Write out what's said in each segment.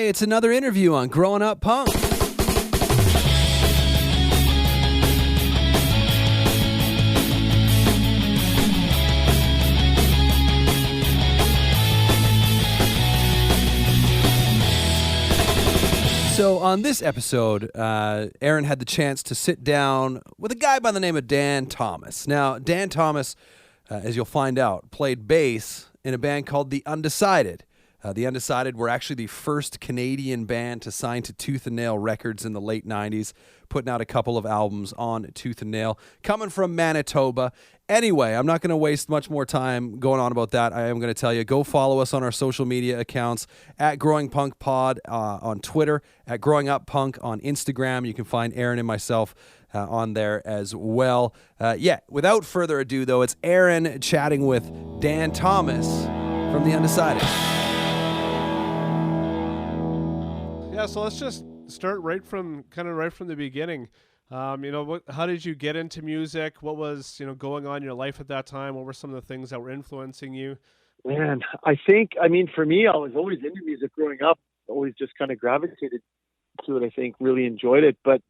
Hey, it's another interview on Growing Up Punk. So on this episode, Aaron had the chance to sit down with a guy by the name of Dan Thomas. Now, Dan Thomas, as you'll find out, played bass in a band called The Undecided. The Undecided were actually the first Canadian band to sign to Tooth and Nail Records in the late 90s, putting out a couple of albums on Tooth and Nail, coming from Manitoba. Anyway, I'm not going to waste much more time going on about that. I am going to tell you, go follow us on our social media accounts, at Growing Punk Pod on Twitter, at Growing Up Punk on Instagram. You can find Aaron and myself on there as well. Without further ado, though, it's Aaron chatting with Dan Thomas from The Undecided. Yeah, so let's just start right from the beginning. How did you get into music? What was, going on in your life at that time? What were some of the things that were influencing you? Man, for me, I was always into music growing up, always just kind of gravitated to it, I think, really enjoyed it. But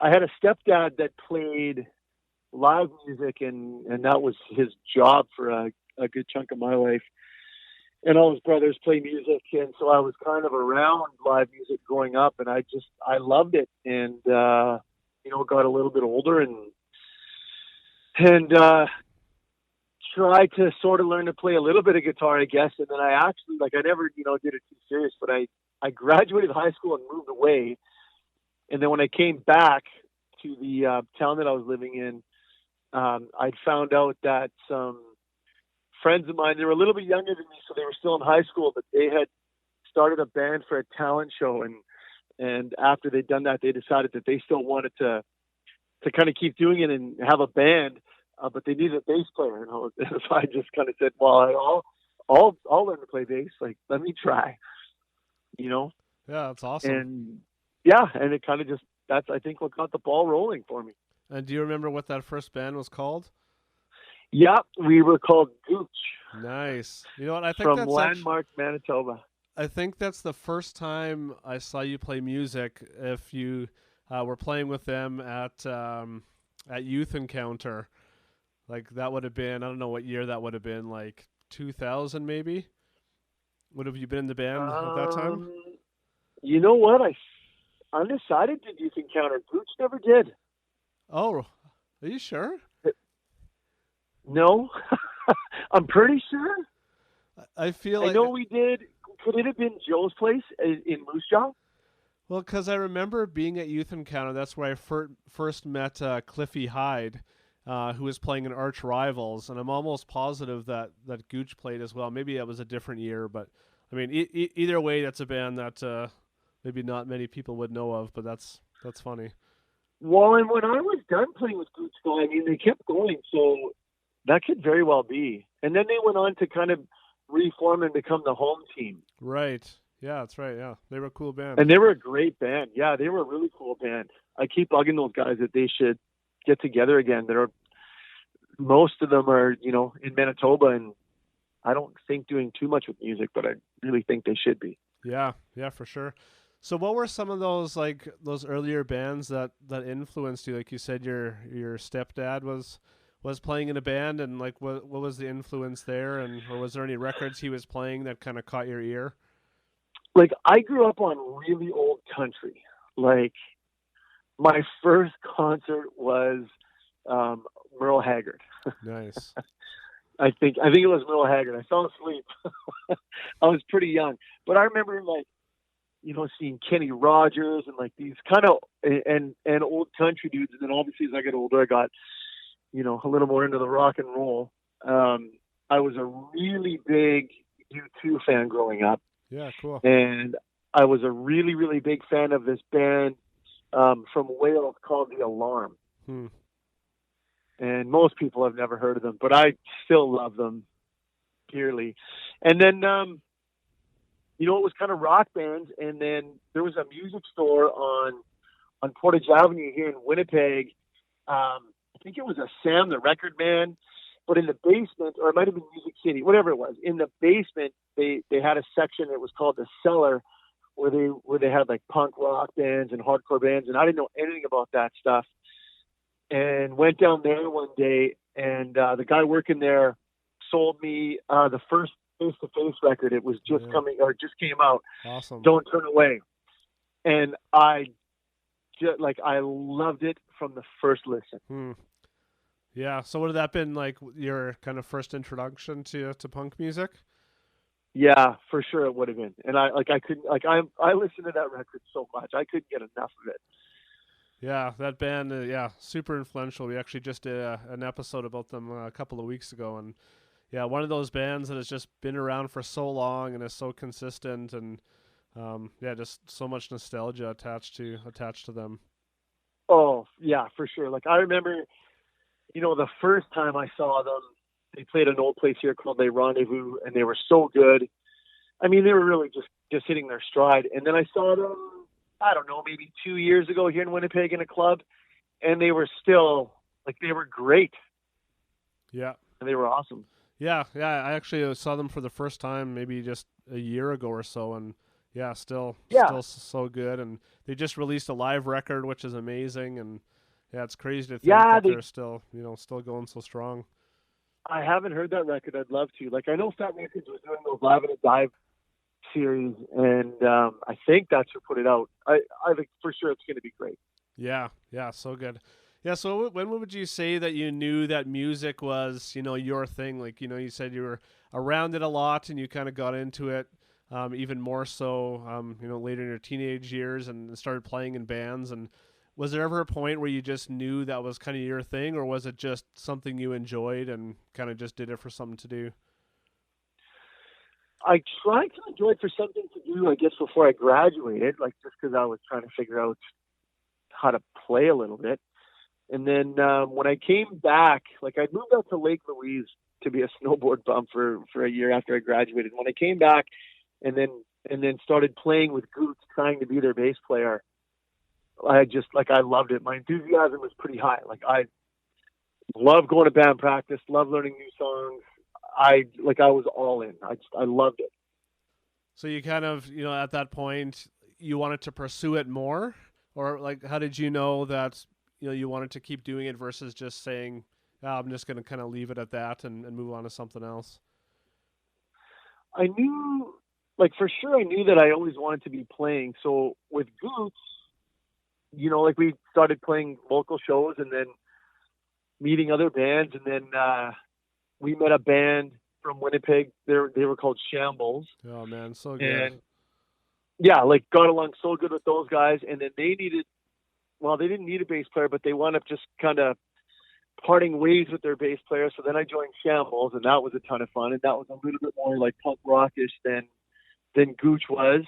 I had a stepdad that played live music, and that was his job for a good chunk of my life. And all his brothers play music, and so I was kind of around live music growing up, and I loved it, and got a little bit older and tried to sort of learn to play a little bit of guitar, I guess. And then I actually, I never did it too serious, but I graduated high school and moved away, and then when I came back to the town that I was living in, I'd found out that some friends of mine, they were a little bit younger than me, so they were still in high school, but they had started a band for a talent show, and after they'd done that, they decided that they still wanted to kind of keep doing it and have a band, but they needed a bass player, and so I just kind of said, well, I'll learn to play bass. Let me try, Yeah, that's awesome. And it kind of just, that's, I think, what got the ball rolling for me. And do you remember what that first band was called? Yeah, we were called Gooch. Nice. You know what? I think from that's Landmark, Manitoba. I think that's the first time I saw you play music. If you were playing with them at Youth Encounter, that would have been, I don't know what year that would have been, 2000 maybe. Would have you been in the band at that time? You know what? Undecided did Youth Encounter. Gooch never did. Oh, are you sure? No, I'm pretty sure. I know we did. Could it have been Joe's place in Moose Jaw? Well, because I remember being at Youth Encounter. That's where I first met Cliffy Hyde, who was playing in Arch Rivals, and I'm almost positive that Gooch played as well. Maybe it was a different year, but I mean, either way, that's a band that maybe not many people would know of, but that's funny. Well, and when I was done playing with Gooch, though, they kept going, so that could very well be. And then they went on to kind of reform and become the home team. Right. Yeah, that's right. Yeah, they were a cool band. And they were a great band. Yeah, they were a really cool band. I keep bugging those guys that they should get together again. Most of them are, in Manitoba, and I don't think doing too much with music, but I really think they should be. Yeah, for sure. So what were some of those those earlier bands that influenced you? Like you said, your stepdad was playing in a band, and what was the influence there, or was there any records he was playing that kind of caught your ear? I grew up on really old country. My first concert was Merle Haggard. Nice. I think it was Merle Haggard. I fell asleep. I was pretty young, but I remember seeing Kenny Rogers and these kind of and old country dudes. And then obviously as I got older, I got a little more into the rock and roll. I was a really big U2 fan growing up. Yeah, cool. And I was a really, really big fan of this band from Wales called The Alarm. And most people have never heard of them, but I still love them dearly. And then, it was kind of rock bands. And then there was a music store on Portage Avenue here in Winnipeg. I think it was a Sam the Record Man, but in the basement, or it might have been Music City, whatever it was, in the basement, they had a section that was called the Cellar, where they had like punk rock bands and hardcore bands, and I didn't know anything about that stuff. And went down there one day, and the guy working there sold me the first Face-to-Face record. It was just just came out. Awesome. Don't Turn Away. And I loved it from the first listen. Yeah. So would have that been like your kind of first introduction to punk music? Yeah, for sure it would have been. And I listened to that record so much. I couldn't get enough of it. Yeah, that band, super influential. We actually just did an episode about them a couple of weeks ago, and yeah, one of those bands that has just been around for so long and is so consistent, and just so much nostalgia attached to them. Oh yeah, for sure. Like I remember, the first time I saw them, they played an old place here called Les Rendezvous, and they were so good. I mean, they were really just hitting their stride. And then I saw them, I don't know, maybe 2 years ago here in Winnipeg in a club, and they were still, they were great. Yeah. And they were awesome. Yeah, I actually saw them for the first time maybe just a year ago or so, and still so good. And they just released a live record, which is amazing, and it's crazy to think that they're still going so strong. I haven't heard that record. I'd love to. I know Fat Records was doing those Live in a Dive series, and I think that's who put it out. I think for sure it's going to be great. Yeah, so good. Yeah, so when would you say that you knew that music was, your thing? You said you were around it a lot and you kind of got into it even more so, later in your teenage years and started playing in bands. And was there ever a point where you just knew that was kind of your thing, or was it just something you enjoyed and kind of just did it for something to do? I tried to enjoy it for something to do, I guess, before I graduated, just because I was trying to figure out how to play a little bit. And then when I came back, I moved out to Lake Louise to be a snowboard bum for a year after I graduated. When I came back and then started playing with Goots, trying to be their bass player, I just, I loved it. My enthusiasm was pretty high. I love going to band practice, love learning new songs. I was all in. I loved it. So you kind of, at that point, you wanted to pursue it more? Or how did you know that, you wanted to keep doing it versus just saying, I'm just going to kind of leave it at that and move on to something else? I knew, for sure I knew that I always wanted to be playing. So with Goots, we started playing local shows and then meeting other bands. And then we met a band from Winnipeg. They were called Shambles. Oh, man, so good. And, yeah, got along so good with those guys. And then they didn't need a bass player, but they wound up just kind of parting ways with their bass player. So then I joined Shambles, and that was a ton of fun. And that was a little bit more punk rockish than Gooch was.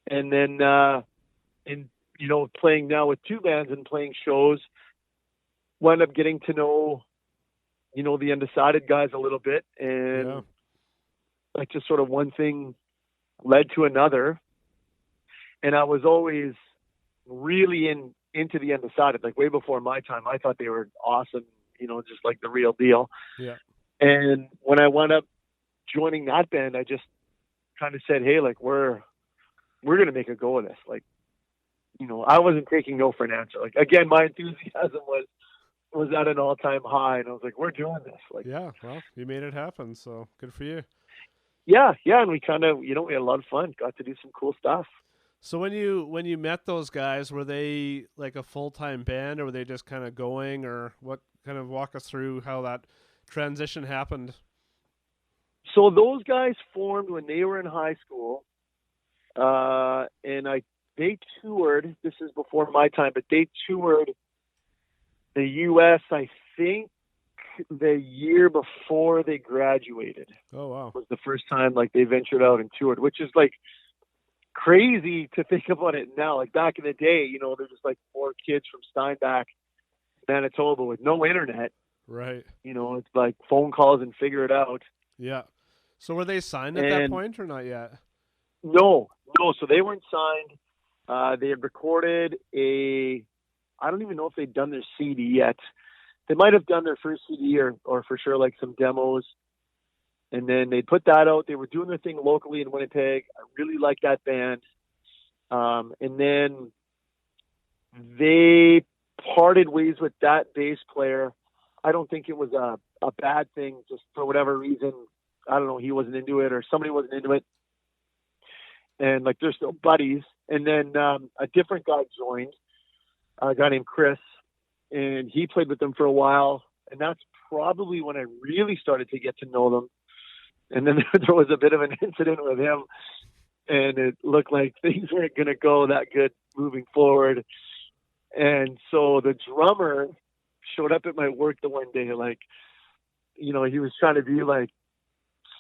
And then, playing now with two bands and playing shows, wound up getting to know, the Undecided guys a little bit. And just sort of one thing led to another. And I was always really into the Undecided, way before my time. I thought they were awesome, just the real deal. Yeah. And when I wound up joining that band, I just kind of said, hey, we're going to make a go of this. I wasn't taking no for an answer. Again, my enthusiasm was at an all-time high, and I was we're doing this. Yeah, well, you made it happen, so good for you. Yeah, and we kind of, we had a lot of fun, got to do some cool stuff. So when you met those guys, were they a full-time band, or were they just kind of going, or what? Kind of walk us through how that transition happened. So those guys formed when they were in high school, and they toured. This is before my time, but they toured the U.S. I think the year before they graduated. Oh wow! Was the first time they ventured out and toured, which is crazy to think about it now. Back in the day, they're just 4 kids from Steinbach, Manitoba, with no internet. Right. It's phone calls and figure it out. Yeah. So were they signed at that point or not yet? No. So they weren't signed. They had recorded I don't even know if they'd done their CD yet. They might have done their first CD or for sure some demos. And then they put that out. They were doing their thing locally in Winnipeg. I really liked that band. and then they parted ways with that bass player. I don't think it was a bad thing, just for whatever reason. I don't know, he wasn't into it or somebody wasn't into it. And like, they're still buddies. And then a different guy joined, a guy named Chris, and he played with them for a while. And that's probably when I really started to get to know them. And then there was a bit of an incident with him, and it looked like things weren't going to go that good moving forward. And so the drummer showed up at my work the one day, like, you know, he was trying to be like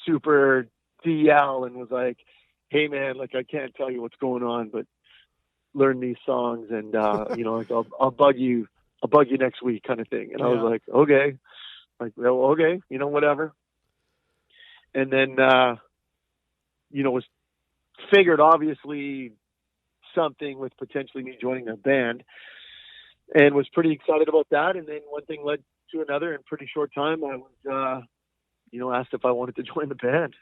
super DL and was like, hey man, like, I can't tell you what's going on, but learn these songs and, you know, like, I'll bug you next week kind of thing. And I was like, okay, like, well, okay, you know, whatever. And then, you know, was figured obviously something with potentially me joining a band, and was pretty excited about that. And then one thing led to another. In pretty short time, I was, you know, asked if I wanted to join the band.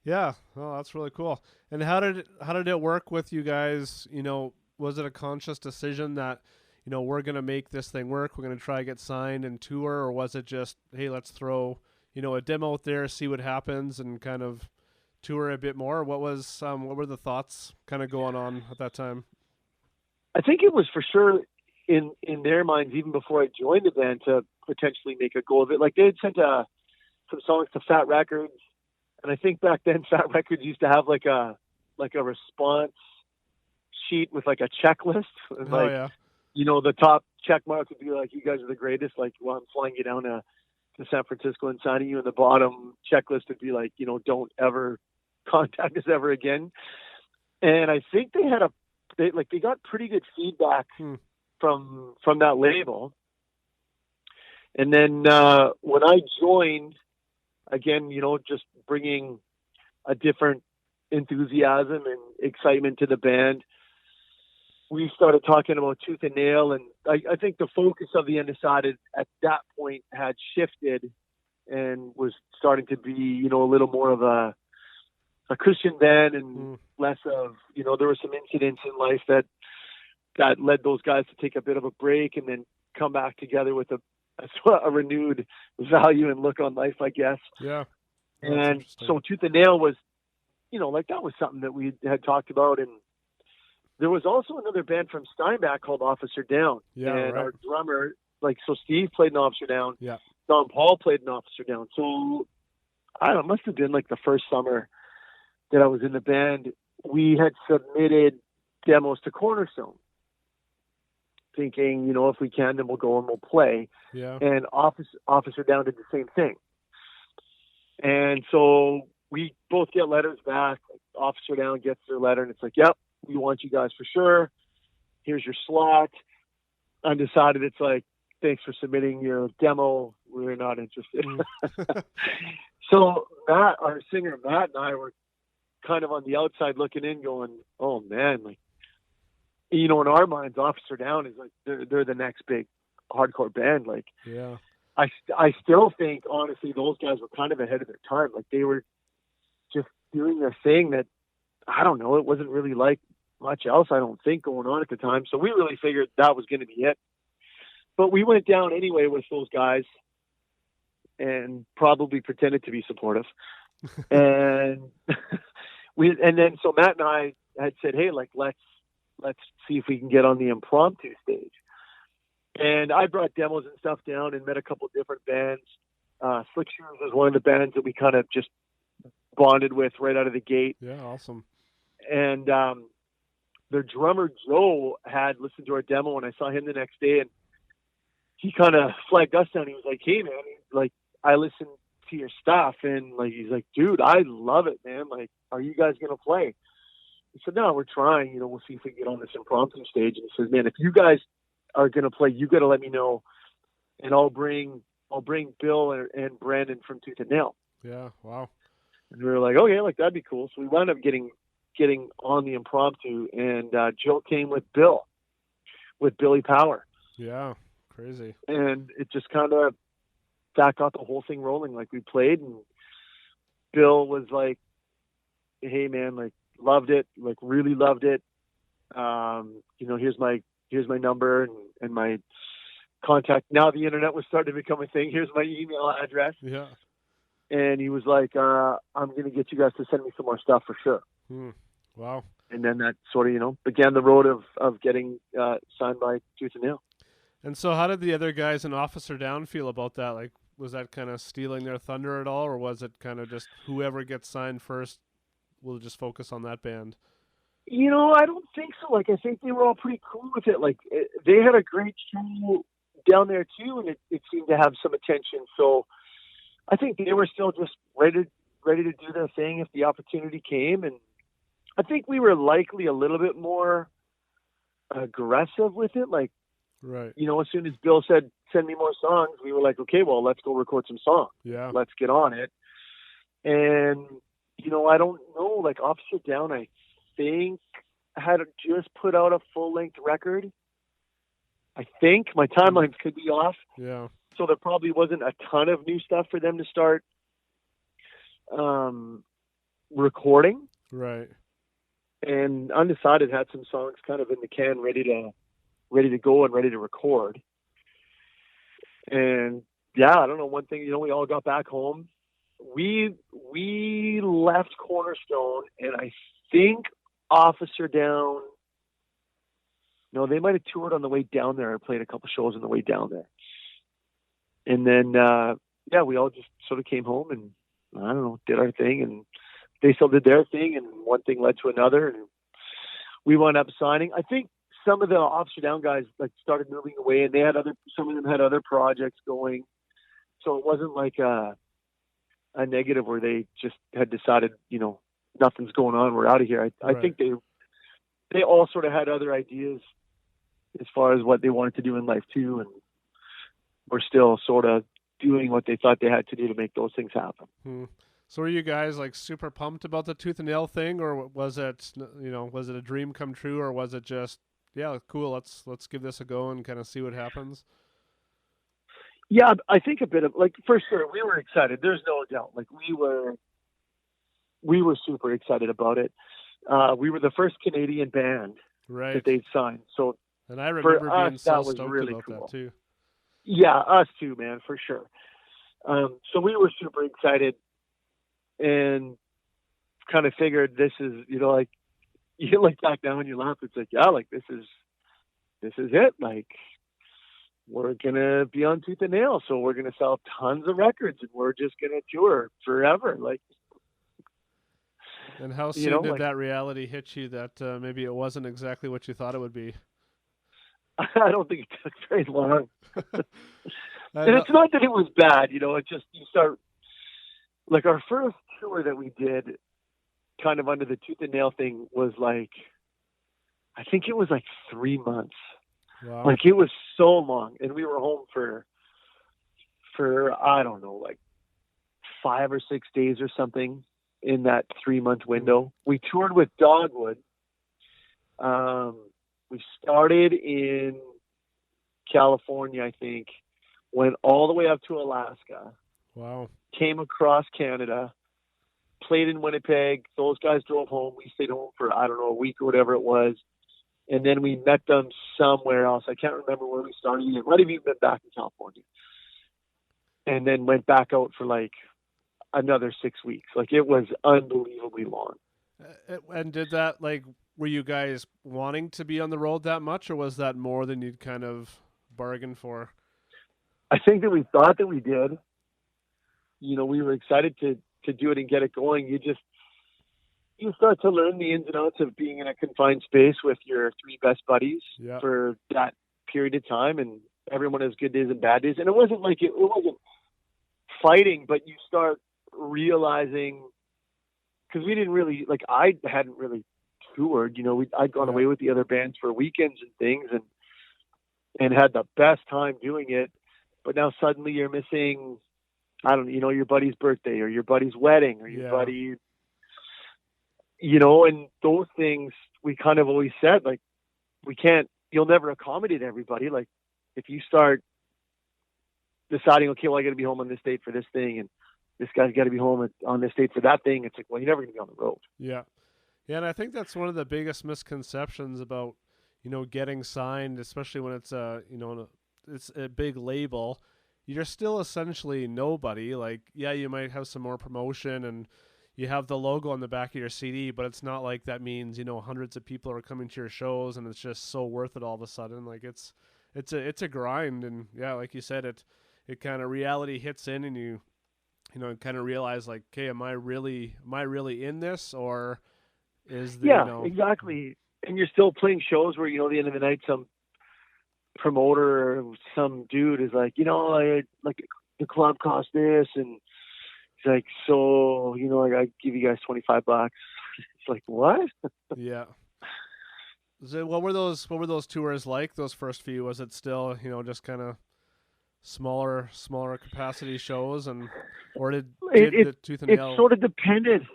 Yeah, well, that's really cool. And how did it work with you guys? You know, was it a conscious decision that, you know, we're going to make this thing work, we're going to try to get signed and tour, or was it just, hey, let's throw, you know, a demo out there, see what happens, and kind of tour a bit more? What were the thoughts kind of going on at that time? I think it was for sure in their minds, even before I joined the band, to potentially make a go of it. Like, they had sent some songs to Fat Records, and I think back then Fat Records used to have like a response sheet with like a checklist. And like, yeah. You know, the top check mark would be like, you guys are the greatest. Like, well, I'm flying you down to San Francisco and signing you. And the bottom checklist would be like, you know, don't ever contact us ever again. And I think they got pretty good feedback from that label. And then when I joined, again, you know, just bringing a different enthusiasm and excitement to the band, we started talking about Tooth and Nail. And I think the focus of the Undecided at that point had shifted and was starting to be, you know, a little more of a Christian band and less of, you know, there were some incidents in life that led those guys to take a bit of a break and then come back together with a renewed value and look on life, I guess. Yeah. And so Tooth and Nail was, you know, like, that was something that we had talked about. And there was also another band from Steinbach called Officer Down. Yeah, and right. Our drummer, like, so Steve played in Officer Down. Yeah. Don Paul played in Officer Down. So I don't know, it must have been like the first summer that I was in the band. We had submitted demos to Cornerstone, thinking, you know, if we can, then we'll go and we'll play. Yeah. And Officer Down did the same thing. And so we both get letters back. Officer Down gets their letter, and it's like, yep, we want you guys for sure. Here's your slot. Undecided, it's like, thanks for submitting your demo. We're not interested. So Matt, our singer Matt, and I were kind of on the outside looking in going, oh man, like, you know, in our minds, Officer Down is like, they're the next big hardcore band. Like, yeah, I still think, honestly, those guys were kind of ahead of their time. Like, they were just doing their thing that, I don't know, it wasn't really like much else, I don't think, going on at the time. So we really figured that was going to be it. But we went down anyway with those guys and probably pretended to be supportive. And then so Matt and I had said, hey, like, let's see if we can get on the impromptu stage. And I brought demos and stuff down and met a couple different bands. Slick Shoes was one of the bands that we kind of just bonded with right out of the gate. Yeah, awesome. And their drummer Joe had listened to our demo, and I saw him the next day, and he kind of flagged us down. He was like, hey man, like, I listened to your stuff, and like, he's like, dude, I love it, man. Like, are you guys gonna play? He said, no, we're trying, you know, we'll see if we can get on this impromptu stage. And he says, man, if you guys are gonna play, you gotta let me know, and I'll bring Bill and Brandon from Tooth and Nail. Yeah, wow. And we were like, okay, like, that'd be cool. So we wound up getting on the impromptu, and Joe came with Billy Power. Yeah, crazy. And it just kind of, that got the whole thing rolling. Like, we played, and Bill was like, hey man, like, loved it, like, really loved it. Here's my number and my contact. Now the internet was starting to become a thing. Here's my email address. Yeah. And he was like, I'm going to get you guys to send me some more stuff for sure. Wow. And then that sort of, began the road of getting signed by tooth and nail. And so how did the other guys in Officer Down feel about that? Like, was that kind of stealing their thunder at all, or was it kind of just whoever gets signed first, we'll just focus on that band? I don't think so. Like, I think they were all pretty cool with it. Like, they had a great show down there too, and it seemed to have some attention. So I think they were still just ready to do their thing if the opportunity came. And I think we were likely a little bit more aggressive with it. Like, right. As soon as Bill said, send me more songs, we were like, okay, well, let's go record some songs. Yeah. Let's get on it. And, I don't know, like Officer Down, I think had just put out a full-length record. I think my timelines could be off. Yeah. So there probably wasn't a ton of new stuff for them to start recording. Right. And Undecided had some songs kind of in the can, ready to go and ready to record. And yeah, I don't know. One thing, we all got back home. We left Cornerstone, and I think Officer Down. No, they might have toured on the way down there or played a couple shows on the way down there. And then, we all just sort of came home and, I don't know, did our thing. And they still did their thing. And one thing led to another. And we wound up signing. I think some of the Officer Down guys started moving away, and some of them had other projects going. So it wasn't like a negative where they just had decided, nothing's going on, we're out of here. I think they all sort of had other ideas as far as what they wanted to do in life too, and were still sort of doing what they thought they had to do to make those things happen. So were you guys super pumped about the Tooth and Nail thing, or was it a dream come true, or was it just, yeah, cool, let's give this a go and kind of see what happens? Yeah, I think a bit of, for sure, we were excited. There's no doubt. We were super excited about it. We were the first Canadian band that they'd signed. So, and I remember being so was stoked really about cool. that too. Yeah, us too, man, for sure. So we were super excited and kind of figured this is, you look back now and you laugh. It's like, yeah, this is it. We're going to be on Tooth and Nail. So we're going to sell tons of records and we're just going to tour forever. And how soon did that reality hit you that maybe it wasn't exactly what you thought it would be? I don't think it took very long. And it's not that it was bad, it just, you start, our first tour that we did kind of under the Tooth and Nail thing was I think it was 3 months. Wow. It was so long, and we were home for I don't know, 5 or 6 days or something in that 3-month window. We toured with Dogwood. We started in California, I think, went all the way up to Alaska. Wow. Came across Canada, played in Winnipeg. Those guys drove home. We stayed home for, I don't know, a week or whatever it was. And then we met them somewhere else. I can't remember where we started. It might have even been back in California. And then went back out for another 6 weeks. It was unbelievably long. And did that, were you guys wanting to be on the road that much, or was that more than you'd kind of bargained for? I think that we thought that we did. We were excited to do it and get it going. You start to learn the ins and outs of being in a confined space with your 3 best buddies for that period of time, and everyone has good days and bad days. And it wasn't it wasn't fighting, but you start realizing, because we didn't really, I hadn't really toured, I'd gone away with the other bands for weekends and things and had the best time doing it. But now suddenly you're missing, I don't know, your buddy's birthday or your buddy's wedding or your buddy, and those things we kind of always said, you'll never accommodate everybody. If you start deciding, okay, well, I got to be home on this date for this thing, and this guy's got to be home on this date for that thing, it's well, you're never going to be on the road. Yeah. Yeah, and I think that's one of the biggest misconceptions about, getting signed, especially when it's it's a big label. You're still essentially nobody. Like, yeah, you might have some more promotion and you have the logo on the back of your CD, but it's not like that means, hundreds of people are coming to your shows and it's just so worth it all of a sudden. Like it's a grind, and yeah, like you said, it kind of reality hits in and you kind of realize like, okay, am I really in this, or is the exactly. And you're still playing shows where, at the end of the night, some promoter or some dude is like, like the club cost this, and he's like, so, I give you guys $25. It's like, what? Yeah. So what were those tours like? Those first few, was it still, just kind of smaller capacity shows, or did the Tooth and Nail? It sort of depended,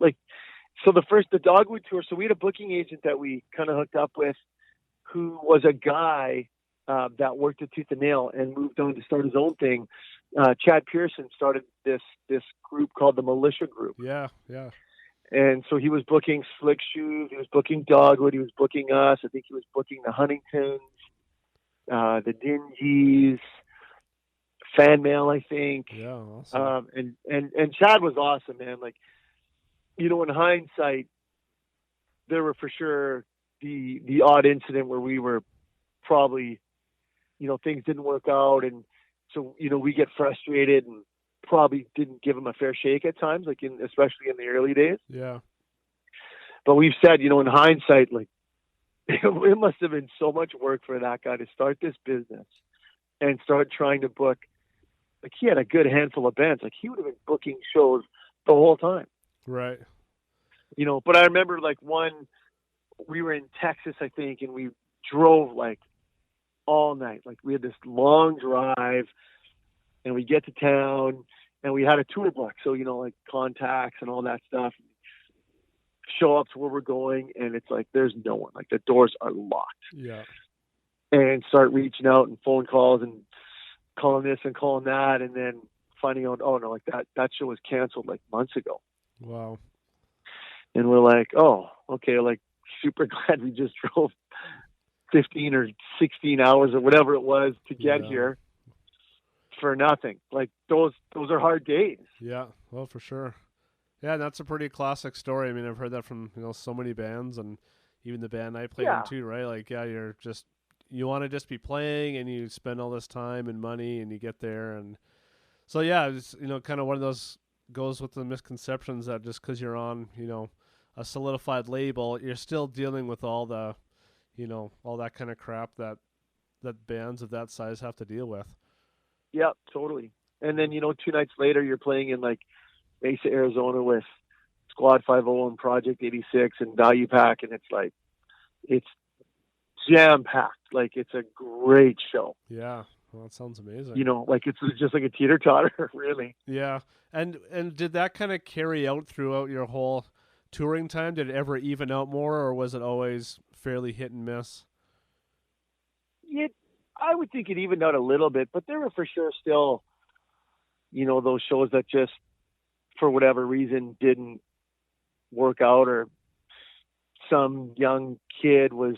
like, so the Dogwood tour. So we had a booking agent that we kind of hooked up with, who was a guy that worked at Tooth and Nail and moved on to start his own thing. Chad Pearson started this group called the Militia Group. Yeah. And so he was booking Slick Shoes, he was booking Dogwood, he was booking us. I think he was booking the Huntingtons, the Dingies, Fan Mail, I think. Yeah, awesome. And Chad was awesome, man. Like, in hindsight, there were for sure the odd incident where we were probably, things didn't work out, and so we get frustrated and probably didn't give him a fair shake at times, like especially in the early days. Yeah. But we've said, in hindsight, like, it must have been so much work for that guy to start this business and start trying to book. Like, he had a good handful of bands. Like, he would have been booking shows the whole time. Right. But I remember, like, we were in Texas, I think, and we drove like all night. Like, we had this long drive, and we get to town, and we had a tour book. So, like contacts and all that stuff. Show up to where we're going, and it's like, there's no one. Like, the doors are locked. Yeah. And start reaching out and phone calls and calling this and calling that, and then finding out, oh no, like that show was canceled like months ago. Wow. And we're like, oh, okay, like, super glad we just drove 15 or 16 hours or whatever it was to get here for nothing. Like, those are hard days. Yeah, well, for sure. Yeah, that's a pretty classic story. I mean, I've heard that from, so many bands, and even the band I play in too, right? Like, yeah, you want to just be playing, and you spend all this time and money, and you get there, and so yeah, it's, kind of one of those goes with the misconceptions that just because you're on, a solidified label, you're still dealing with all the, all that kind of crap that bands of that size have to deal with. Yeah, totally. And then, 2 nights later, you're playing in like Mesa, Arizona with Squad 50 and Project 86 and Value Pack, and it's like, it's jam packed. Like, it's a great show. Yeah. Well, that sounds amazing. Like, it's just like a teeter-totter, really. Yeah. And did that kind of carry out throughout your whole touring time? Did it ever even out more, or was it always fairly hit and miss? I would think it evened out a little bit, but there were for sure still, those shows that just, for whatever reason, didn't work out, or some young kid was,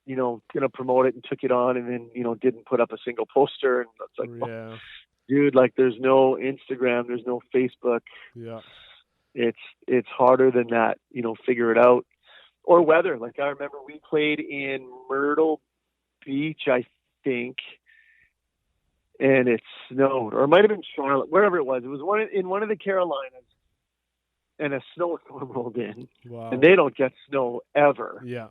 going to promote it and took it on, and then, didn't put up a single poster. And it's like, yeah. Dude, like, there's no Instagram, there's no Facebook. Yeah. It's harder than that, figure it out. Or weather. Like, I remember we played in Myrtle Beach, I think, and it snowed, or it might have been Charlotte, wherever it was. It was one of the Carolinas, and a snowstorm rolled in. Wow. And they don't get snow ever. Yeah.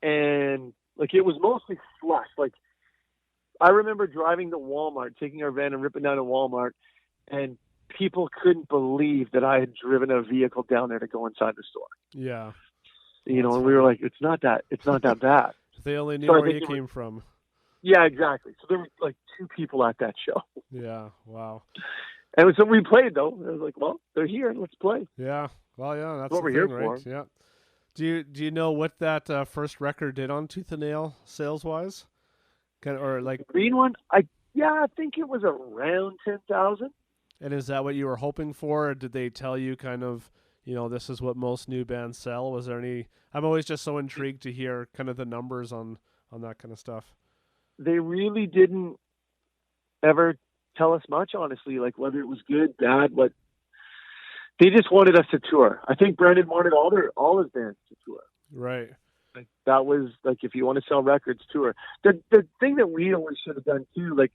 And like, it was mostly slush. Like, I remember driving to Walmart, taking our van and ripping down to Walmart, and people couldn't believe that I had driven a vehicle down there to go inside the store. Yeah. And we were like, it's not that bad. If they only knew where you came from. Yeah, exactly. So there were like 2 people at that show. Yeah. Wow. And so we played, though. I was like, well, they're here. Let's play. Yeah. Well, yeah, that's what we're thing, here right? for. Yeah. Do you know what that first record did on Tooth and Nail sales wise? Or like the green one? I think it was around 10,000. And is that what you were hoping for, or did they tell you kind of, this is what most new bands sell? Was there any? I'm always just so intrigued to hear kind of the numbers on that kind of stuff. They really didn't ever tell us much, honestly, like whether it was good, bad, but they just wanted us to tour. I think Brandon wanted all his bands to tour. Right. Like that was like, if you want to sell records, tour. The thing that we always should have done too, like,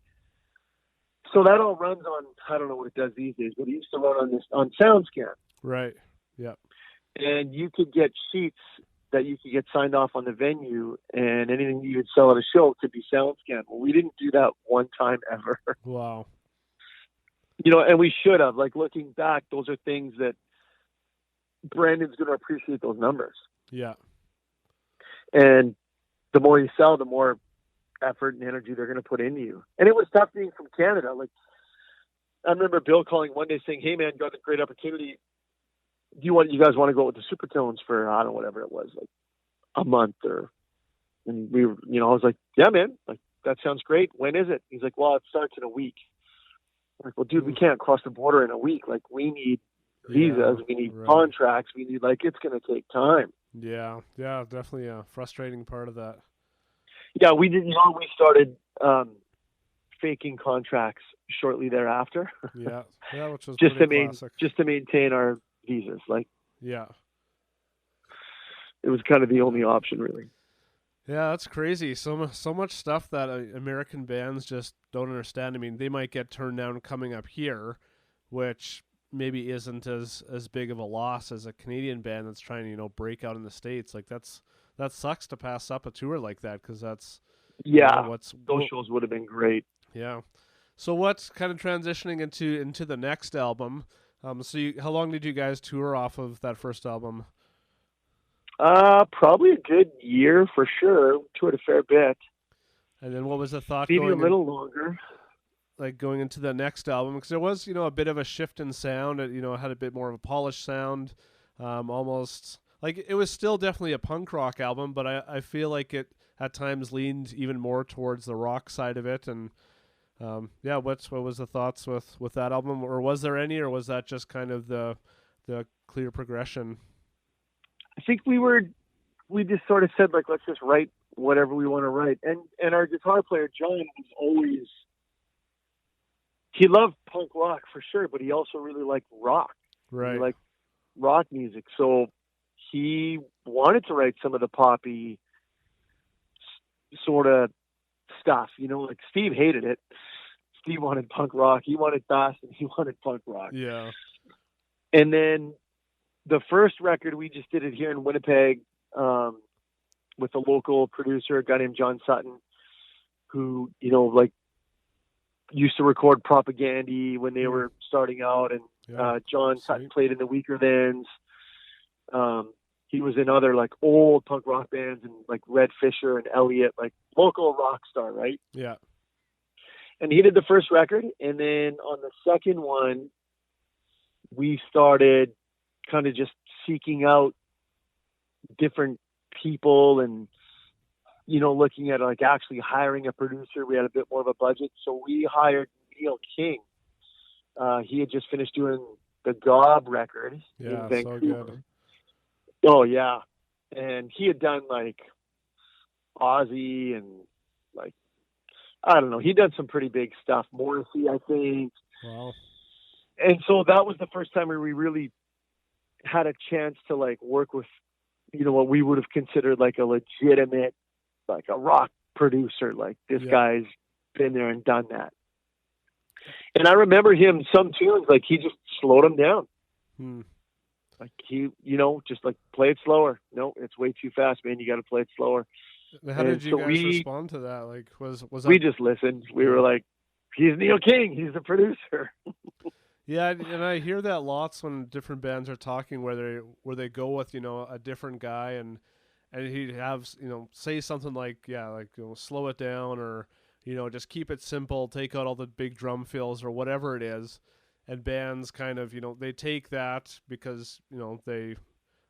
so that all runs on, I don't know what it does these days, but it used to run on SoundScan. Right. Yeah. And you could get sheets that you could get signed off on the venue, and anything you would sell at a show could be SoundScan. Well, we didn't do that one time ever. Wow. And we should have. Like, looking back, those are things that Brandon's going to appreciate those numbers. Yeah. And the more you sell, the more effort and energy they're going to put into you. And it was tough being from Canada. Like, I remember Bill calling one day saying, "Hey man, got a great opportunity. You guys want to go with the Supertones for, I don't know, whatever it was, like a month and we were, I was like, yeah, man, like that sounds great. When is it?" He's like, "Well, it starts in a week." I'm like, "Well, dude, we can't cross the border in a week. Like, we need visas, we need contracts, we need, like, it's going to take time." Yeah. Yeah. Definitely a frustrating part of that. Yeah. We did, we started, faking contracts shortly thereafter. Yeah. Yeah. Which was just classic. to maintain our visas. Like, yeah. It was kind of the only option, really. Yeah, that's crazy. So much stuff that American bands just don't understand. I mean, they might get turned down coming up here, which maybe isn't as big of a loss as a Canadian band that's trying to break out in the States. Like, that sucks to pass up a tour like that, because that's those shows would have been great. Yeah. So what's kind of transitioning into the next album? How long did you guys tour off of that first album? Probably a good year for sure. Toured a fair bit. And then what was the thought? Maybe a little longer. Like going into the next album, because there was, a bit of a shift in sound. It, had a bit more of a polished sound, almost like it was still definitely a punk rock album, but I feel like it at times leaned even more towards the rock side of it. And what was the thoughts with that album, or was there any, or was that just kind of the clear progression? I think we just sort of said, like, let's just write whatever we want to write. And our guitar player, John, was always, he loved punk rock for sure, but he also really liked rock. Right. He liked rock music. So he wanted to write some of the poppy sort of stuff, like Steve hated it. Steve wanted punk rock. He wanted fast, and he wanted punk rock. Yeah. And then the first record, we just did it here in Winnipeg, with a local producer, a guy named John Sutton, who, used to record Propaganda when they were starting out. And John Sutton played in the Weaker Thans. He was in other, like, old punk rock bands, and like Red Fisher and Elliot, like local rock star, right? Yeah. And he did the first record. And then on the second one, we started kind of just seeking out different people and, looking at, like, actually hiring a producer. We had a bit more of a budget. So we hired Neil King. He had just finished doing the Gob record in Vancouver. So good. Oh, yeah. And he had done, like, Ozzy and, like, I don't know. He'd done some pretty big stuff. Morrissey, I think. Wow. And so that was the first time where we really had a chance to, like, work with, what we would have considered, like, a legitimate, like, a rock producer. Like, this guy's been there and done that. And I remember him, some tunes, like, he just slowed them down. Like, he, just, like, play it slower. No, it's way too fast, man. You got to play it slower. How did you guys respond to that? Like, was that... We just listened. We were like, he's Neil King. He's the producer. Yeah, and I hear that lots when different bands are talking, where they go with, a different guy, and he'd have, say something like, slow it down, or, just keep it simple, take out all the big drum fills or whatever it is. And bands kind of, they take that because, they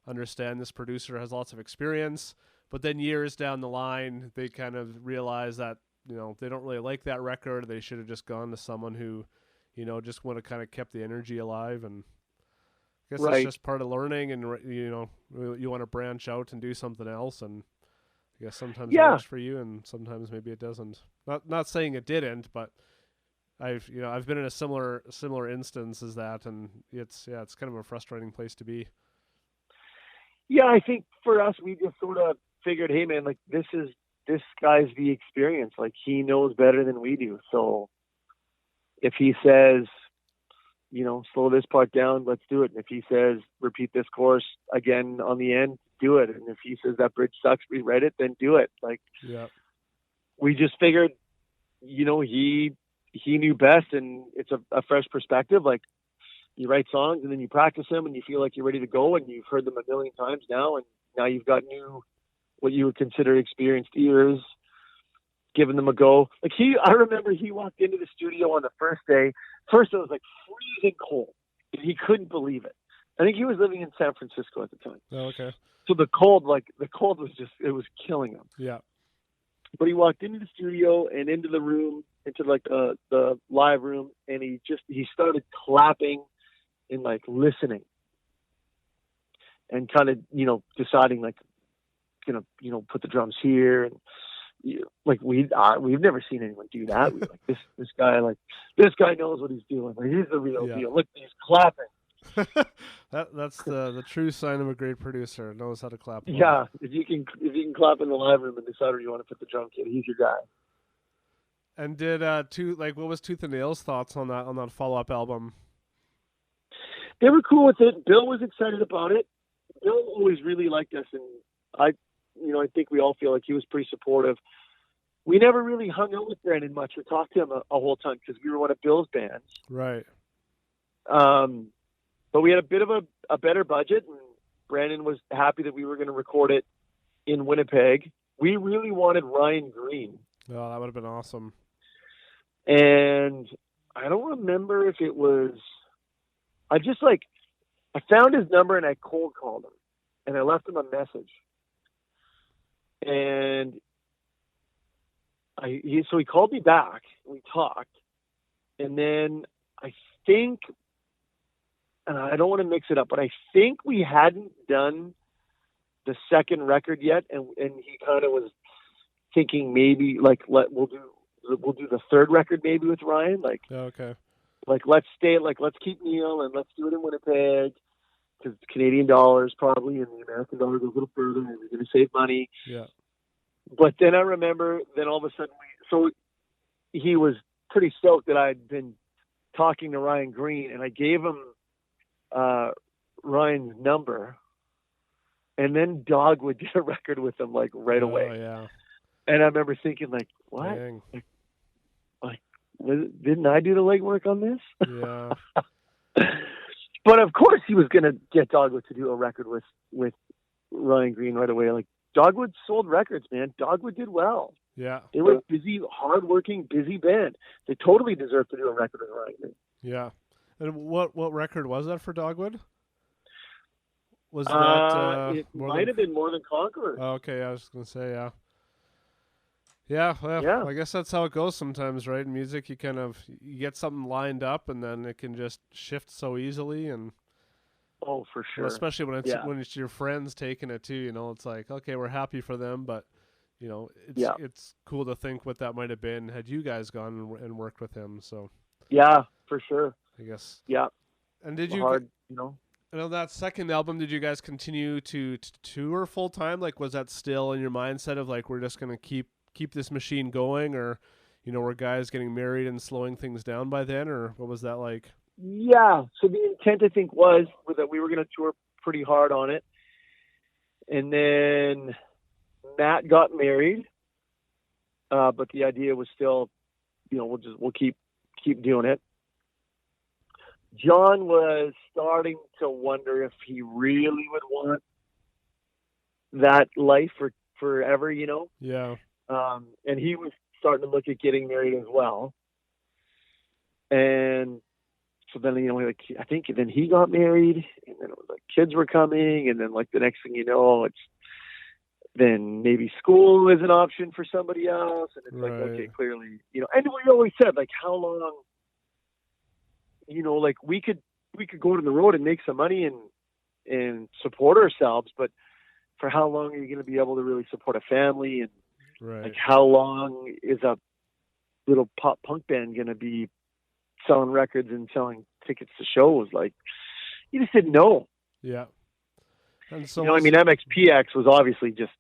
understand this producer has lots of experience, but then years down the line, they kind of realize that, they don't really like that record. They should have just gone to someone who, just would have kind of kept the energy alive. And guess it's Right. just part of learning, and you want to branch out and do something else, and I guess sometimes it Yeah. works for you, and sometimes maybe it doesn't. Not saying it didn't, but I've been in a similar instance as that, and it's kind of a frustrating place to be. Yeah, I think for us, we just sort of figured, hey, man, like this guy's the experience. Like he knows better than we do. So if he says, slow this part down, let's do it. And if he says, repeat this chorus again on the end, do it. And if he says that bridge sucks, rewrite it, then do it. Like, Yeah. we just figured, he knew best, and it's a fresh perspective. Like, you write songs and then you practice them and you feel like you're ready to go, and you've heard them a million times now, and now you've got what you would consider experienced ears, giving them a go. Like I remember he walked into the studio on the first day. First it was like freezing cold, and he couldn't believe it. I think he was living in San Francisco at the time. Oh, okay. So the cold was just, it was killing him. Yeah. But he walked into the studio and into the room, into like the live room, and he started clapping and like listening and kind of, deciding like, put the drums here. And like we've never seen anyone do that. We like this guy knows what he's doing. Like, he's the real deal. Look, he's clapping. That's the true sign of a great producer. Knows how to clap. Well. Yeah, if you can clap in the live room and decide where you want to put the drum kit, he's your guy. And did what was Tooth and Nail's thoughts on that follow-up album? They were cool with it. Bill was excited about it. Bill always really liked us, and I think we all feel like he was pretty supportive. We never really hung out with Brandon much or talked to him a whole ton because we were one of Bill's bands. Right. But we had a bit of a better budget, and Brandon was happy that we were going to record it in Winnipeg. We really wanted Ryan Green. Oh, that would have been awesome. And I don't remember if it was, I found his number and I cold called him and I left him a message. And so he called me back, we talked, and then I think, and I don't want to mix it up, but I think we hadn't done the second record yet, and he kind of was thinking maybe like we'll do the third record maybe with Ryan, like okay, like let's keep Neil and let's do it in Winnipeg because Canadian dollars probably and the American dollar goes a little further and we're going to save money. Yeah. But then I remember, then all of a sudden so he was pretty stoked that I'd been talking to Ryan Green, and I gave him Ryan's number, and then Dogwood did a record with him like right away. Oh yeah. And I remember thinking like, what? Dang. Like, didn't I do the legwork on this? Yeah. But of course he was going to get Dogwood to do a record with Ryan Green right away. Like, Dogwood sold records, man. Dogwood did well. Yeah. They were busy, hardworking, busy band. They totally deserved to do a record with Ryan Green. Yeah. And what record was that for Dogwood? Was that it might have been More Than Conquerors. Oh, okay, I was gonna say yeah. Yeah, well, Yeah. I guess that's how it goes sometimes, right? In music, you get something lined up, and then it can just shift so easily, and Oh, for sure. well, especially when it's your friends taking it too. It's like, okay, we're happy for them, but it's cool to think what that might have been had you guys gone and worked with him. So yeah, for sure. I guess. Yeah. And did you? Hard, And on that second album, did you guys continue to tour full time? Like, was that still in your mindset of like, we're just gonna keep this machine going, or were guys getting married and slowing things down by then, or what was that like? Yeah. So the intent, I think, was that we were going to tour pretty hard on it, and then Matt got married, but the idea was still, we'll keep doing it. John was starting to wonder if he really would want that life for forever, Yeah. and he was starting to look at getting married as well. And so then, I think then he got married, and then it was like kids were coming, and then like the next thing you know, it's then maybe school is an option for somebody else, and it's like, okay, clearly, and we always said like, how long, like we could we could go to the road and make some money and support ourselves, but for how long are you going to be able to really support a family? And Right. like, how long is a little pop punk band going to be selling records and selling tickets to shows? Like, you just didn't know. Yeah. And so I mean, MXPX was obviously just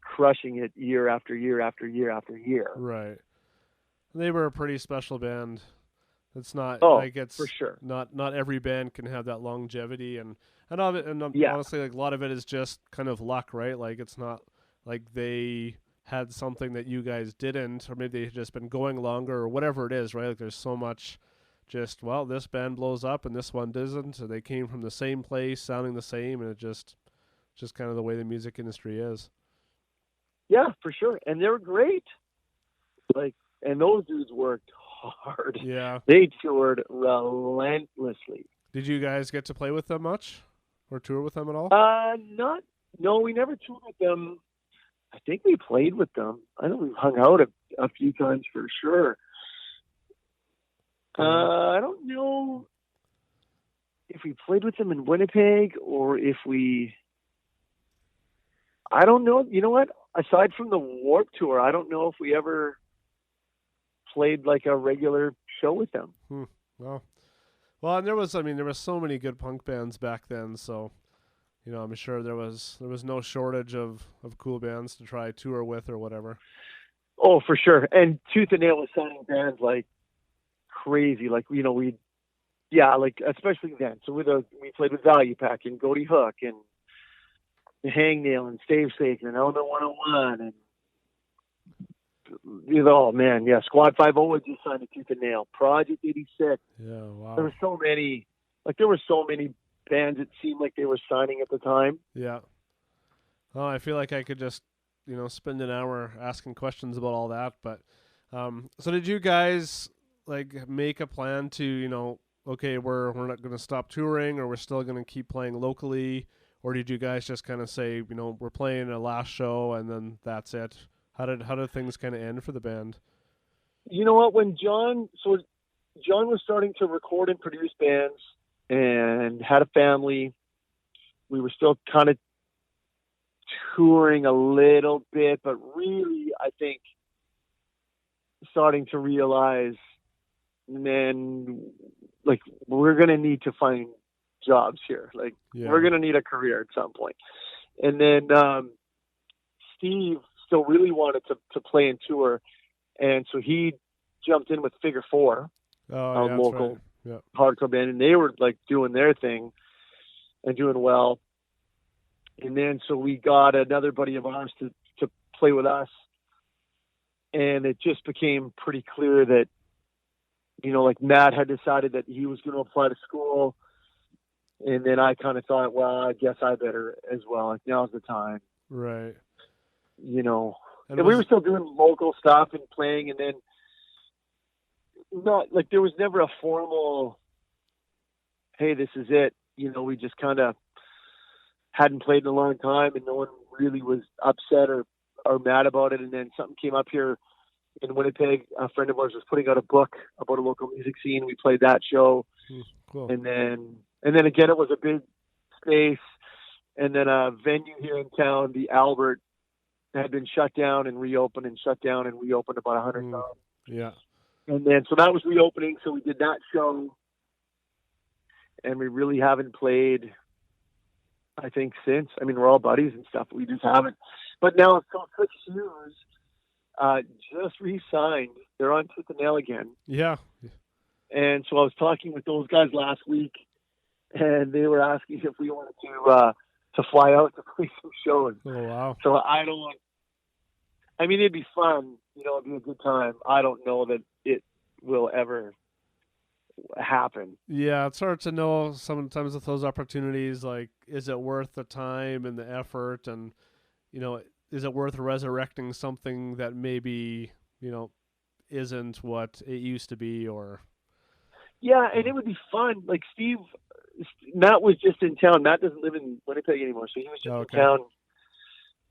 crushing it year after year after year after year. right. They were a pretty special band. It's not it's for sure. Not every band can have that longevity, and Yeah. honestly, like a lot of it is just kind of luck, right? Like it's not like they had something that you guys didn't, or maybe they've just been going longer, or whatever it is, right? Like there's so much. Just this band blows up and this one doesn't. So they came from the same place, sounding the same, and it just kind of the way the music industry is. Yeah, for sure, and they were great. Like, and those dudes worked hard. Yeah. They toured relentlessly. Did you guys get to play with them much, or tour with them at all? No, we never toured with them. I think we played with them. I know we hung out a few times for sure. I don't know if we played with them in Winnipeg or if I don't know. You know what? Aside from the Warped Tour, I don't know if we ever played like a regular show with them. Well, and there was so many good punk bands back then, so I'm sure there was no shortage of cool bands to try tour with or whatever. Oh, for sure. And Tooth and Nail was signing bands like crazy. Like, like especially then. So we played with Value Pack and Goaty Hook and the Hangnail and Stave Saker and Element 101 and oh man, yeah, Squad 50 had just signed a Tooth and Nail. Project 86. Yeah, wow. There were so many bands it seemed like they were signing at the time. Yeah. Oh, I feel like I could just, spend an hour asking questions about all that. But so did you guys like make a plan to, okay, we're not going to stop touring, or we're still going to keep playing locally, or did you guys just kind of say, we're playing a last show and then that's it? How did things kind of end for the band? You know what? When John was starting to record and produce bands and had a family, we were still kind of touring a little bit, but really, I think, starting to realize, man, like, we're going to need to find jobs here. Like, we're going to need a career at some point. And then Steve still really wanted to play and tour, and so he jumped in with Figure 4, local hardcore band, and they were like doing their thing and doing well. And then so we got another buddy of ours to play with us, and it just became pretty clear that, like Matt had decided that he was going to apply to school, and then I kind of thought, well, I guess I better as well. Like, now's the time, right? And we were still doing local stuff and playing, and then not like there was never a formal, hey, this is it. We just kind of hadn't played in a long time, and no one really was upset or mad about it. And then something came up here in Winnipeg. A friend of ours was putting out a book about a local music scene. We played that show. Cool. And then again, it was a big space. And then a venue here in town, the Albert, had been shut down and reopened and shut down and reopened about 100 times. Yeah. And then, so that was reopening. So we did that show, and we really haven't played, I think, since. I mean, we're all buddies and stuff, but we just haven't. But now, so Slick Shoes just re-signed. They're on Tooth and Nail again. Yeah. And so I was talking with those guys last week, and they were asking if we wanted to fly out to play some shows. Oh, wow. So it'd be fun, it'd be a good time. I don't know that it will ever happen. Yeah, it's hard to know sometimes with those opportunities, like, is it worth the time and the effort, and, is it worth resurrecting something that maybe, isn't what it used to be, or... Yeah, and it would be fun. Like, Matt was just in town. Matt doesn't live in Winnipeg anymore, so he was just in town.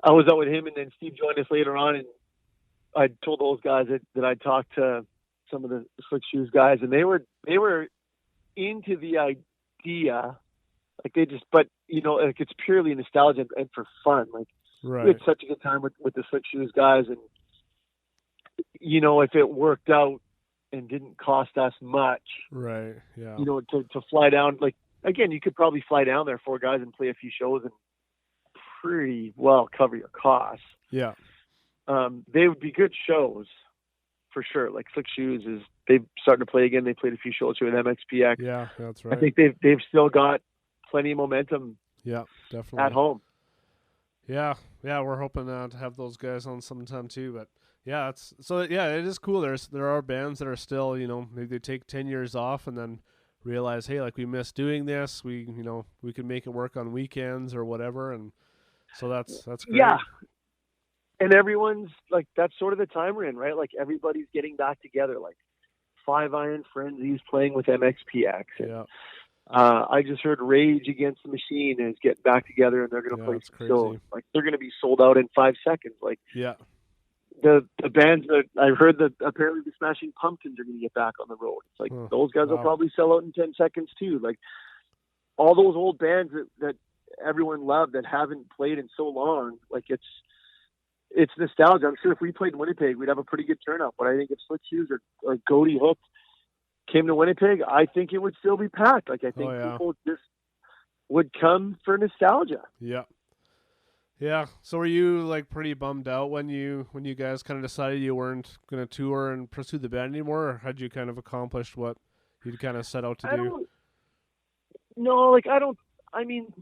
I was out with him, and then Steve joined us later on, and I told those guys that I talked to some of the Slick Shoes guys, and they were into the idea. Like they just, but like it's purely nostalgia and for fun. Like Right. we had such a good time with the Slick Shoes guys, and if it worked out and didn't cost us much, Right. Yeah. to fly down, like again, you could probably fly down there 4 guys and play a few shows and pretty well cover your costs. Yeah. They would be good shows for sure. Like Slick Shoes they've started to play again. They played a few shows here with MXPX. Yeah, that's right. I think they've still got plenty of momentum. Yeah, definitely at home. Yeah, we're hoping to have those guys on sometime too. But yeah, it is cool. There are bands that are still, maybe they take 10 years off and then realize, hey, like we miss doing this. We can make it work on weekends or whatever, and so that's great. Yeah. And everyone's like, that's sort of the time we're in, right? Like everybody's getting back together. Like Five Iron Frenzy's playing with MXPX. And, yeah. I just heard Rage Against the Machine is getting back together, and they're going to play some shows. Like they're going to be sold out in 5 seconds. Like yeah. The bands that I heard that apparently the Smashing Pumpkins are going to get back on the road. It's like those guys will probably sell out in 10 seconds too. Like all those old bands that everyone loved that haven't played in so long. Like it's nostalgia. I'm sure if we played in Winnipeg, we'd have a pretty good turnout. But I think if Slick Shoes or Goaty Hook came to Winnipeg, I think it would still be packed. Like I think people just would come for nostalgia. Yeah. Yeah. So were you like pretty bummed out when you guys kind of decided you weren't going to tour and pursue the band anymore, or had you kind of accomplished what you'd kind of set out to do? No, I mean,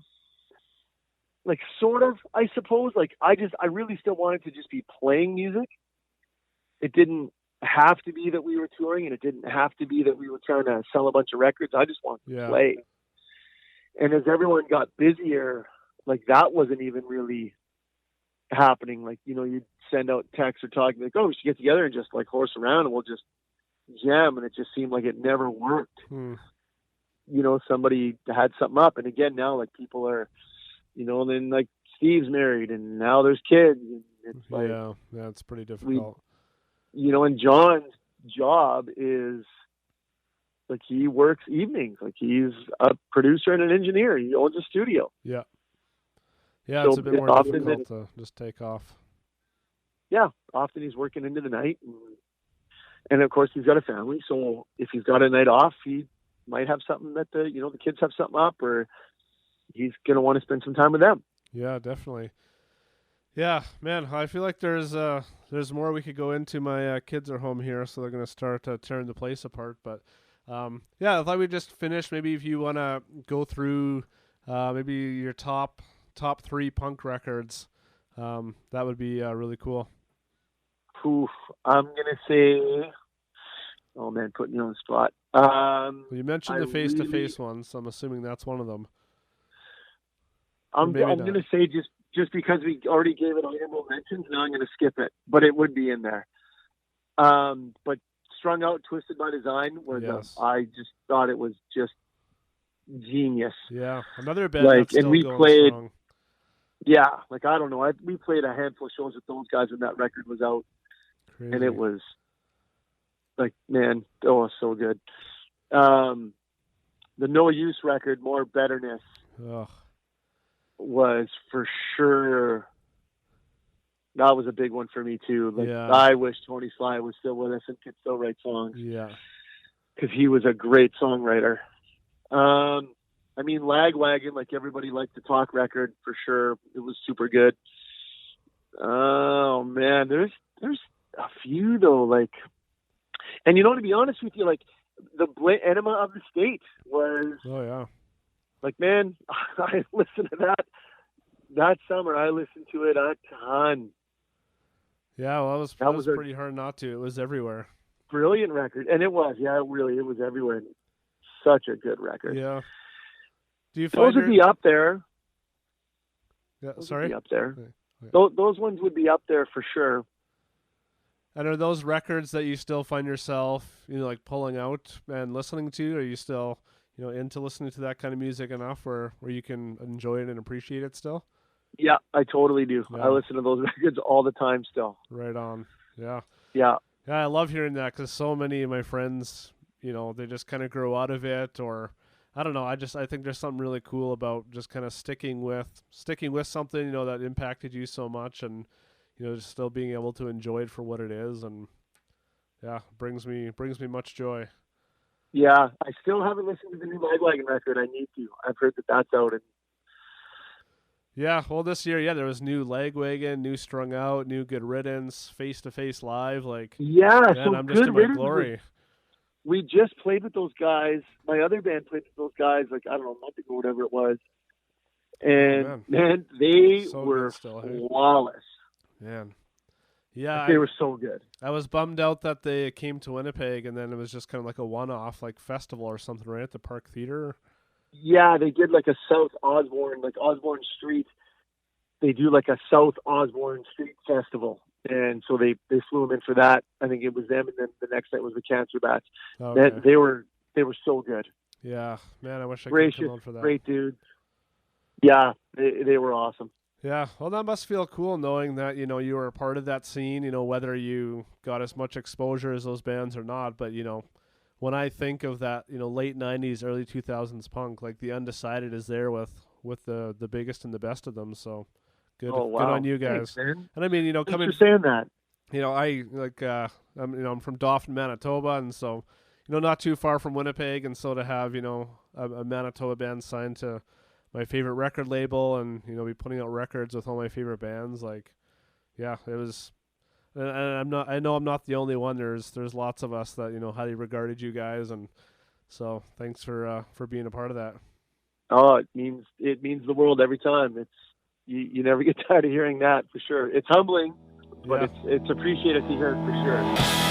like sort of, I suppose. Like I really still wanted to just be playing music. It didn't have to be that we were touring, and it didn't have to be that we were trying to sell a bunch of records. I just wanted to play. And as everyone got busier, like that wasn't even really happening. Like, you'd send out texts or talking like, oh, we should get together and just like horse around and we'll just jam. And it just seemed like it never worked. Somebody had something up. And again, now like people are, and then like Steve's married and now there's kids. And it's like, yeah, it's pretty difficult. And John's job is like he works evenings. Like he's a producer and an engineer. He owns a studio. Yeah. Yeah, so it's a bit more difficult to just take off. Yeah, often he's working into the night. And of course, he's got a family. So if he's got a night off, he might have something that the kids have something up, or he's going to want to spend some time with them. Yeah, definitely. Yeah, man, I feel like there's more we could go into. My kids are home here, so they're going to start tearing the place apart. But yeah, I thought we'd just finish. Maybe if you want to go through maybe your top 3 punk records, that would be really cool. Oof, I'm going to say, oh man, putting you on the spot. Well, you mentioned the face-to-face ones, so I'm assuming that's one of them. I'm going to say just because we already gave it honorable mentions, now I'm going to skip it, but it would be in there. But Strung Out, Twisted by Design was, I just thought it was just genius. Yeah, another band that's still and we going played, strong. Yeah, like I don't know, we played a handful of shows with those guys when that record was out. Crazy. And it was like, man, so good. The No Use record, More Betterness, was for sure. That was a big one for me too. Like, I wish Tony Sly was still with us and could still write songs. Yeah, because he was a great songwriter. I mean, Lagwagon, like everybody liked the Talk record for sure. It was super good. Oh man, there's a few though. Like, and to be honest with you, like the Enema of the State was. Oh yeah. Like, man, I listened to that summer. I listened to it a ton. Yeah, well, that was pretty hard not to. It was everywhere. Brilliant record, and it was. Yeah, it was everywhere. Such a good record. Yeah. Do you find those would be up there? Yeah, those sorry. Would be up there. Okay. Those ones would be up there for sure. And are those records that you still find yourself, like pulling out and listening to? Are you still, into listening to that kind of music enough where you can enjoy it and appreciate it still? Yeah, I totally do. Yeah. I listen to those records all the time still. Right on. Yeah. Yeah. Yeah, I love hearing that because so many of my friends, they just kind of grow out of it, or I don't know. I think there's something really cool about just kind of sticking with something, you know, that impacted you so much, and you know, just still being able to enjoy it for what it is, and yeah, brings me much joy. Yeah, I still haven't listened to the new Lagwagon record. I need to. I've heard that that's out. And yeah, well, this year, yeah, there was new Lagwagon, new Strung Out, new Good Riddance, Face to Face Live. Like, yeah, man, so I'm just Good in my Riddance glory. we just played with those guys. My other band played with those guys, like, I don't know, a month ago, whatever it was. And, man, they So were still, hey? flawless. Man. Yeah. They were so good. I was bummed out that they came to Winnipeg, and then it was just kind of like a one-off, like, festival or something, right, at the Park Theater? Yeah, they did like a South Osborne, like Osborne Street. They do like a South Osborne Street festival. And so they flew them in for that. I think it was them, and then the next night was the Cancer Bats. Okay. They were so good. Yeah, man, I wish I Gracious, could come out for that. great dudes. Yeah, they were awesome. Yeah, well, that must feel cool knowing that, you know, you were a part of that scene, you know, whether you got as much exposure as those bands or not. But, you know, when I think of that, you know, late 90s, early 2000s punk, like the Undecided is there with the biggest and the best of them. So good, Oh, wow. good on you guys. Thanks, man. And I mean, you know, Thanks coming, for saying that. you know, I'm from Dauphin, Manitoba, and so, you know, not too far from Winnipeg, and so to have, you know, a Manitoba band signed to my favorite record label, and you know, be putting out records with all my favorite bands, like, yeah, it was. And I know I'm not the only one. There's lots of us that, you know, highly regarded you guys, and so thanks for being a part of that. Oh, it means the world every time. It's you never get tired of hearing that, for sure. It's humbling, but it's appreciated to hear it, for sure.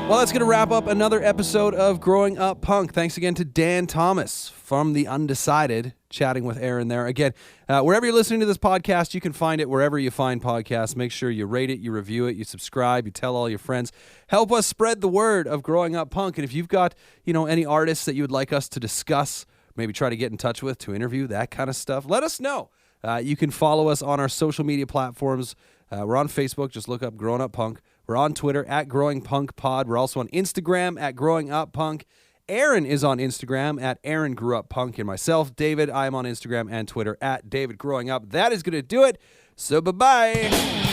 Well, that's going to wrap up another episode of Growing Up Punk. Thanks again to Dan Thomas from the Undecided, chatting with Aaron there. Again, wherever you're listening to this podcast, you can find it wherever you find podcasts. Make sure you rate it, you review it, you subscribe, you tell all your friends. Help us spread the word of Growing Up Punk. And if you've got, you know, any artists that you would like us to discuss, maybe try to get in touch with, to interview, that kind of stuff, let us know. You can follow us on our social media platforms. We're on Facebook. Just look up Growing Up Punk. We're on Twitter at Growing Punk Pod. We're also on Instagram at Growing Up Punk. Aaron is on Instagram at Aaron Grew Up Punk. And myself, David, I am on Instagram and Twitter at David Growing Up. That is going to do it. So bye-bye.